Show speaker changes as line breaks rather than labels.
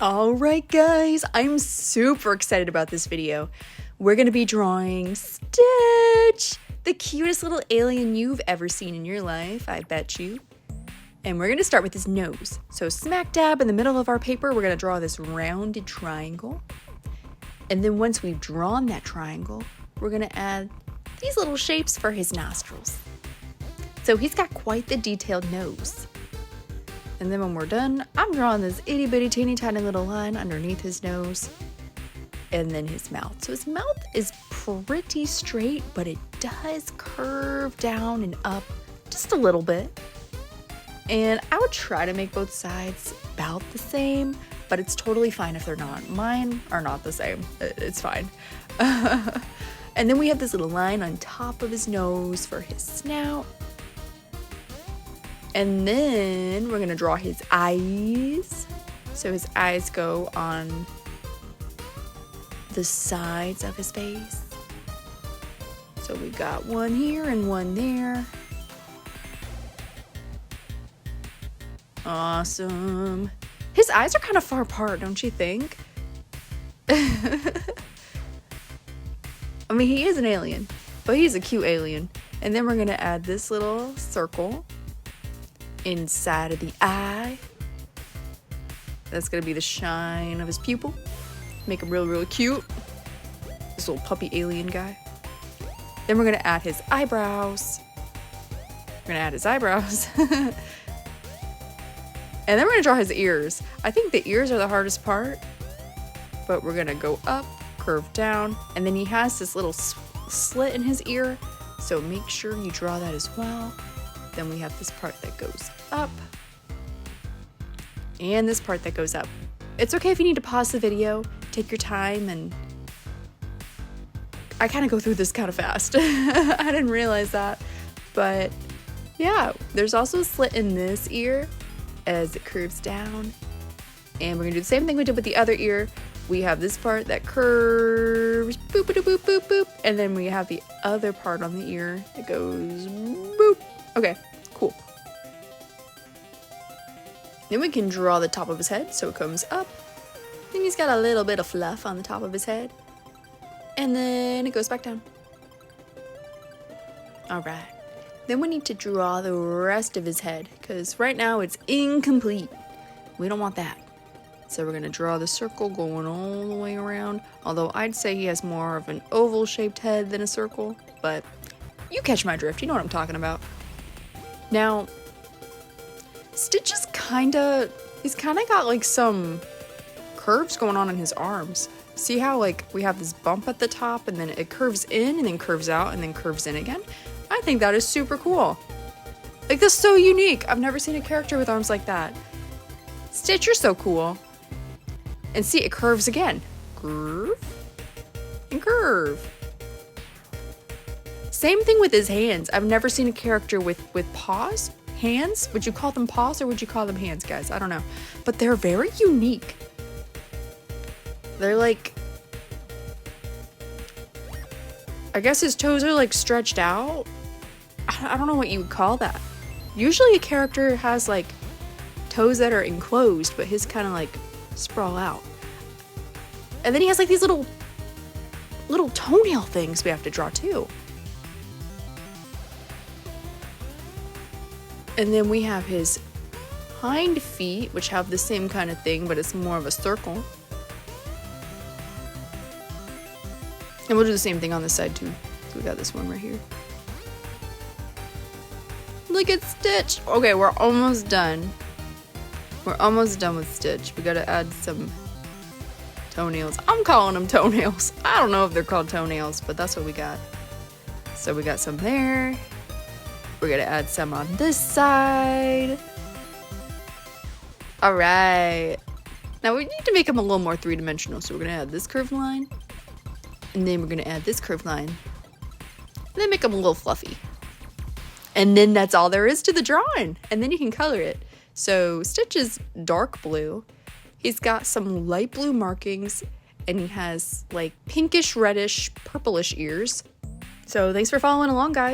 Alright guys, I'm super excited about this video. We're gonna be drawing Stitch, the cutest little alien you've ever seen in your life, I bet you. And we're gonna start with his nose. So smack dab in the middle of our paper, we're gonna draw this rounded triangle. And then once we've drawn that triangle, we're gonna add these little shapes for his nostrils. So he's got quite the detailed nose. And then when we're done, I'm drawing this itty bitty teeny tiny little line underneath his nose and then his mouth. So his mouth is pretty straight, but it does curve down and up just a little bit. And I would try to make both sides about the same, but it's totally fine if they're not. Mine are not the same. It's fine. And then we have this little line on top of his nose for his snout. And then we're gonna draw his eyes. So his eyes go on the sides of his face. So we got one here and one there. Awesome. His eyes are kind of far apart, don't you think? I mean, he is an alien, but he's a cute alien. And then we're gonna add this little circle inside of the eye. That's gonna be the shine of his pupil. Make him really cute. This little puppy alien guy. Then we're gonna add his eyebrows. We're gonna add his eyebrows. And then we're gonna draw his ears. I think the ears are the hardest part, but we're gonna go up, curve down, and then he has this little slit in his ear, so make sure you draw that as well. Then we have this part that goes up and this part that goes up. It's okay if you need to pause the video, take your time, and I kind of go through this kind of fast. I didn't realize that, but yeah, there's also a slit in this ear as it curves down, and we're gonna do the same thing we did with the other ear. We have this part that curves, boop, boop, boop, boop, boop, and then we have the other part on the ear that goes boop. Okay, cool. Then we can draw the top of his head, so it comes up. Then he's got a little bit of fluff on the top of his head. And then it goes back down. Alright. Then we need to draw the rest of his head, because right now it's incomplete. We don't want that. So we're going to draw the circle going all the way around. Although I'd say he has more of an oval-shaped head than a circle, but you catch my drift. You know what I'm talking about. Now, Stitch is he's kinda got like some curves going on in his arms. See how like we have this bump at the top and then it curves in and then curves out and then curves in again? I think that is super cool. Like, that's so unique. I've never seen a character with arms like that. Stitch, you're so cool. And see, it curves again. Curve and curve. Same thing with his hands. I've never seen a character with paws. Hands? Would you call them paws or would you call them hands, guys? I don't know. But they're very unique. They're like, I guess his toes are like stretched out. I don't know what you would call that. Usually a character has like toes that are enclosed, but his kind of like sprawl out. And then he has like these little toenail things we have to draw too. And then we have his hind feet, which have the same kind of thing, but it's more of a circle. And we'll do the same thing on this side too. So we got this one right here. Look at Stitch. Okay, we're almost done. We're almost done with Stitch. We gotta add some toenails. I'm calling them toenails. I don't know if they're called toenails, but that's what we got. So we got some there. We're gonna add some on this side. All right. Now we need to make them a little more three-dimensional. So we're gonna add this curved line. And then we're gonna add this curved line. And then make them a little fluffy. And then that's all there is to the drawing. And then you can color it. So Stitch is dark blue. He's got some light blue markings. And he has like pinkish, reddish, purplish ears. So thanks for following along, guys.